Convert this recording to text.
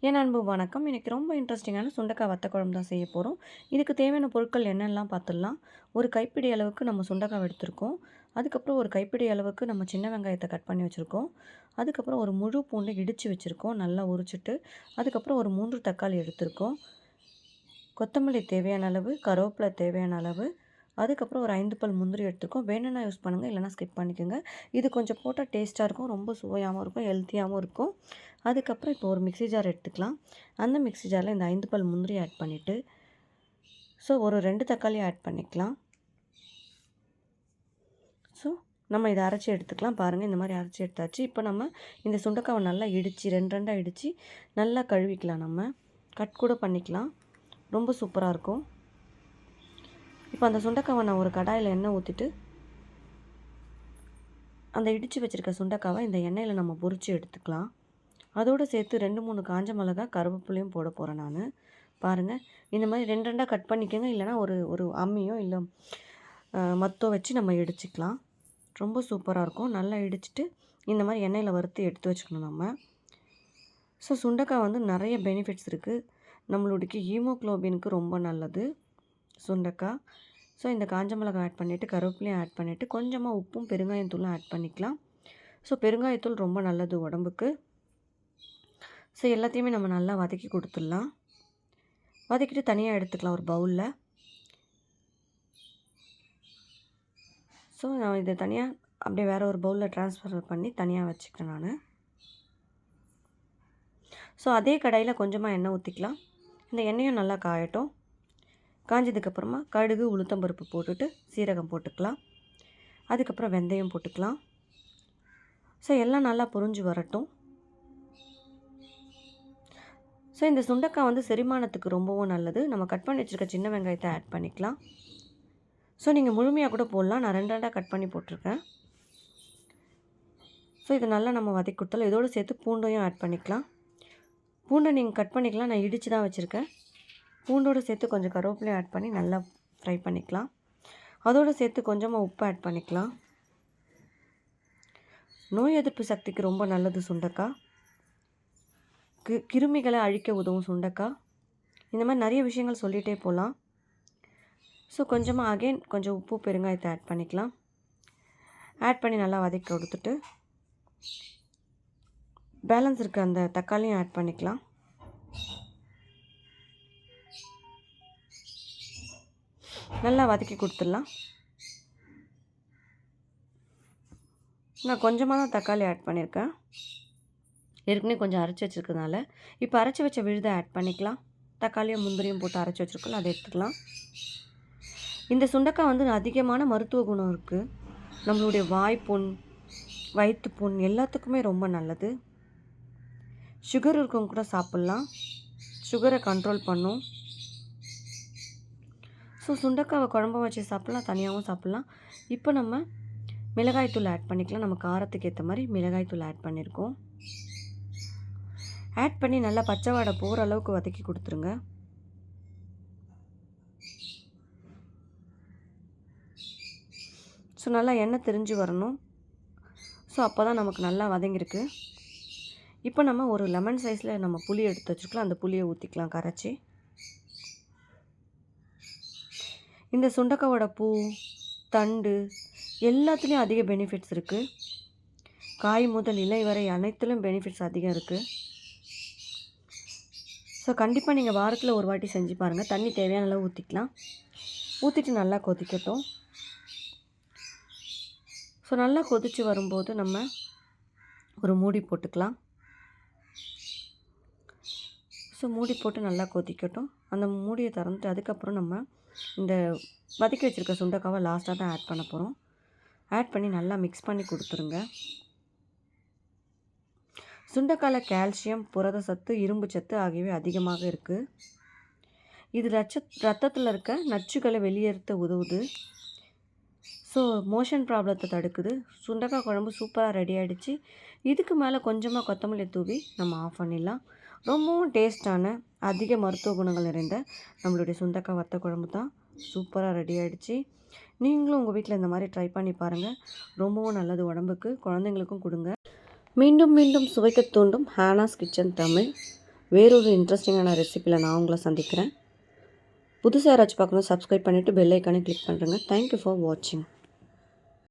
என் அன்பு வணக்கம். இன்னைக்கு ரொம்ப இன்ட்ரெஸ்டிங்கான சுண்டைக்காய் வத்த குழம்பு தான் செய்ய போகிறோம். இதுக்கு தேவையான பொருட்கள் என்னென்னலாம் பார்த்துடலாம். ஒரு கைப்பிடி அளவுக்கு நம்ம சுண்டைக்காய் எடுத்திருக்கோம். அதுக்கப்புறம் ஒரு கைப்பிடி அளவுக்கு நம்ம சின்ன வெங்காயத்தை கட் பண்ணி வச்சுருக்கோம். அதுக்கப்புறம் ஒரு முழு பூண்டை இடித்து வச்சுருக்கோம், நல்லா உரிச்சிட்டு. அதுக்கப்புறம் ஒரு 3 தக்காளி எடுத்திருக்கோம். கொத்தமல்லி தேவையான அளவு, கருவேப்பிலை தேவையான அளவு, அதுக்கப்புறம் ஒரு 5 பல் முந்திரி எடுத்துருக்கோம். வேணும்னா யூஸ் பண்ணுங்கள், இல்லைனா ஸ்கிப் பண்ணிக்கோங்க. இது கொஞ்சம் போட்டால் டேஸ்ட்டாக இருக்கும், ரொம்ப சுவையாகவும் இருக்கும், ஹெல்த்தியாகவும் இருக்கும். அதுக்கப்புறம் இப்போ ஒரு மிக்ஸி ஜார் எடுத்துக்கலாம். அந்த மிக்ஸி ஜாரில் இந்த 5 பல் முந்திரி ஆட் பண்ணிவிட்டு, ஒரு 2 தக்காளி ஆட் பண்ணிக்கலாம். நம்ம இதை அரைச்சி எடுத்துக்கலாம். பாருங்கள், இந்த மாதிரி அரைச்சி எடுத்தாச்சு. இப்போ நம்ம இந்த சுண்டைக்காவை நல்லா இடித்து 2 இடித்து நல்லா கழுவிக்கலாம். நம்ம கட் கூட பண்ணிக்கலாம், ரொம்ப சூப்பராக இருக்கும். இப்போ அந்த சுண்டைக்காவை நான் ஒரு கடாயில் எண்ணெய் ஊற்றிட்டு, அந்த இடித்து வச்சுருக்க சுண்டைக்காவை இந்த எண்ணெயில் நம்ம பொரித்து எடுத்துக்கலாம். அதோடு சேர்த்து 2-3 காஞ்ச மிளகா, கருவேப்பிலையும் போட போகிறேன் நான். பாருங்கள், இந்த மாதிரி 2 கட் பண்ணிக்கோங்க, இல்லைனா ஒரு அம்மியோ இல்லை மத்தோ வச்சு நம்ம இடிச்சிக்கலாம். ரொம்ப சூப்பராக இருக்கும். நல்லா இடிச்சிட்டு இந்த மாதிரி எண்ணெயில் வறுத்து எடுத்து வச்சுக்கணும் நம்ம. சுண்டைக்காய் வந்து நிறைய பெனிஃபிட்ஸ் இருக்குது. நம்மளுடைய ஹீமோக்ளோபினுக்கு ரொம்ப நல்லது சுண்டைக்காய். இந்த காஞ்ச மிளகாய் ஆட் பண்ணிவிட்டு, கருவேப்பிலையும் ஆட் பண்ணிவிட்டு, கொஞ்சமாக உப்பும் பெருங்காயத்தூளும் ஆட் பண்ணிக்கலாம். பெருங்காயத்தூள் ரொம்ப நல்லது உடம்புக்கு. எல்லாத்தையுமே நம்ம நல்லா வதக்கி கொடுத்துடலாம். வதக்கிட்டு தனியாக எடுத்துக்கலாம் ஒரு பவுலில். நான் இதை தனியாக அப்படியே வேறு ஒரு பவுலில் ட்ரான்ஸ்ஃபர் பண்ணி தனியாக வச்சுக்கிறேன் நான். அதே கடாயில் கொஞ்சமாக எண்ணெய் ஊற்றிக்கலாம். இந்த எண்ணெயும் நல்லா காயட்டும். காஞ்சதுக்கப்புறமா கடுகு, உளுத்தம்பருப்பு போட்டுட்டு சீரகம் போட்டுக்கலாம். அதுக்கப்புறம் வெந்தயம் போட்டுக்கலாம். எல்லாம் நல்லா பொரிஞ்சு வரட்டும். இந்த சுண்டைக்காய் வந்து செரிமானத்துக்கு ரொம்பவும் நல்லது. நம்ம கட் பண்ணி வச்சுருக்க சின்ன வெங்காயத்தை ஆட் பண்ணிக்கலாம். நீங்கள் முழுமையாக கூட போடலாம். நான் 2 கட் பண்ணி போட்டிருக்கேன். இதை நல்லா நம்ம வதக்கி கொடுத்தாலும், இதோடு சேர்த்து பூண்டையும் ஆட் பண்ணிக்கலாம். பூண்டை நீங்கள் கட் பண்ணிக்கலாம், நான் இடித்து தான் வச்சுருக்கேன். பூண்டோடு சேர்த்து கொஞ்சம் கருவேப்பிலையும் ஆட் பண்ணி நல்லா ஃப்ரை பண்ணிக்கலாம். அதோடு சேர்த்து கொஞ்சமாக உப்பு ஆட் பண்ணிக்கலாம். நோய் எதிர்ப்பு சக்திக்கு ரொம்ப நல்லது சுண்டைக்காய். கிருமிகளை அழிக்க உதவும் சுண்டைக்காய். இந்த மாதிரி நிறைய விஷயங்கள் சொல்லிகிட்டே போகலாம். கொஞ்சமாக கொஞ்சம் உப்பு, பெருங்காயத்தை ஆட் பண்ணிக்கலாம். ஆட் பண்ணி நல்லா வதக்கி கொடுத்துட்டு, பேலன்ஸ் இருக்க அந்த தக்காளியும் ஆட் பண்ணிக்கலாம். நல்லா வதக்கி கொடுத்துடலாம். நான் கொஞ்சமாக தான் தக்காளி ஆட் பண்ணியிருக்கேன், ஏற்கனவே கொஞ்சம் அரைச்சி வச்சுருக்கனால. இப்போ அரைச்சி வச்ச விழுதை ஆட் பண்ணிக்கலாம். தக்காளியும் முந்திரியும் போட்டு அரைச்சி வச்சுருக்கோம், அதை எடுத்துக்கலாம். இந்த சுண்டைக்காய் வந்து அதிகமான மருத்துவ குணம் இருக்குது. நம்மளுடைய வாய்ப்புண், வயிற்றுப்புண் எல்லாத்துக்குமே ரொம்ப நல்லது. சுகர் இருக்கவங்க கூட சாப்பிட்லாம், சுகரை கண்ட்ரோல் பண்ணும். சுண்டைக்காவை குழம்பு வச்சு சாப்பிட்லாம், தனியாகவும் சாப்பிட்லாம். இப்போ நம்ம மிளகாய்த்தூள் ஆட் பண்ணிக்கலாம். நம்ம காரத்துக்கு ஏற்ற மாதிரி மிளகாய்த்தூள் ஆட் பண்ணியிருக்கோம். ஆட் பண்ணி நல்லா பச்சை வாடை போகிற அளவுக்கு வதக்கி கொடுத்துருங்க. நல்லா எண்ணெய் திரிஞ்சு வரணும். அப்போ தான் நமக்கு நல்லா வதங்கியிருக்கு. இப்போ நம்ம ஒரு லெமன் சைஸில் நம்ம புளி எடுத்து வச்சுருக்கலாம். அந்த புளியை ஊற்றிக்கலாம் கரைச்சி. இந்த சுண்டைக்காவோட பூ, தண்டு எல்லாத்துலேயும் அதிக பெனிஃபிட்ஸ் இருக்குது. காய் முதல் இலை வரை அனைத்துலேயும் பெனிஃபிட்ஸ் அதிகம் இருக்குது. கண்டிப்பாக நீங்கள் வாரத்தில் ஒரு வாட்டி செஞ்சு பாருங்கள். தண்ணி தேவையான அளவு ஊற்றிக்கலாம். ஊற்றிட்டு நல்லா கொதிக்கட்டும். நல்லா கொதித்து வரும்போது நம்ம ஒரு மூடி போட்டுக்கலாம். மூடி போட்டு நல்லா கொதிக்கட்டும். அந்த மூடியை திறந்துட்டு அதுக்கப்புறம் நம்ம இந்த வதக்கி வச்சுருக்க சுண்டைக்காவை லாஸ்ட்டாக தான் ஆட் பண்ண போகிறோம். ஆட் பண்ணி நல்லா மிக்ஸ் பண்ணி கொடுத்துருங்க. சுண்டைக்காயில் கால்சியம், புரத சத்து, இரும்பு சத்து ஆகியவை அதிகமாக இருக்குது. இது ரத்தத்தில் இருக்க நச்சுக்களை வெளியேற்ற உதவுது. மோஷன் ப்ராப்ளத்தை தடுக்குது. சுண்டைக்காய் குழம்பு சூப்பராக ரெடி ஆகிடுச்சு. இதுக்கு மேலே கொஞ்சமாக கொத்தமல்லி தூவி நம்ம ஆஃப் பண்ணிடலாம். ரொம்பவும் டேஸ்ட்டான, அதிக மருத்துவ குணங்கள் நிறைந்த நம்மளுடைய சுண்டைக்காய் வத்த குழம்பு தான் சூப்பராக ரெடி ஆகிடுச்சு. நீங்களும் உங்கள் வீட்டில் இந்த மாதிரி ட்ரை பண்ணி பாருங்கள். ரொம்பவும் நல்லது உடம்புக்கு. குழந்தைங்களுக்கும் கொடுங்க. மீண்டும் மீண்டும் சுவைக்க தூண்டும் ஹானாஸ் கிச்சன் தமிழ். வேறொரு இன்ட்ரெஸ்டிங்கான ரெசிப்பியில் நான் உங்களை சந்திக்கிறேன். புதுசாக யாராச்சும் பார்க்கணும் சப்ஸ்கிரைப் பண்ணிவிட்டு பெல் ஐக்கானே கிளிக் பண்ணுறேங்க. தேங்க்யூ ஃபார் வாட்சிங்.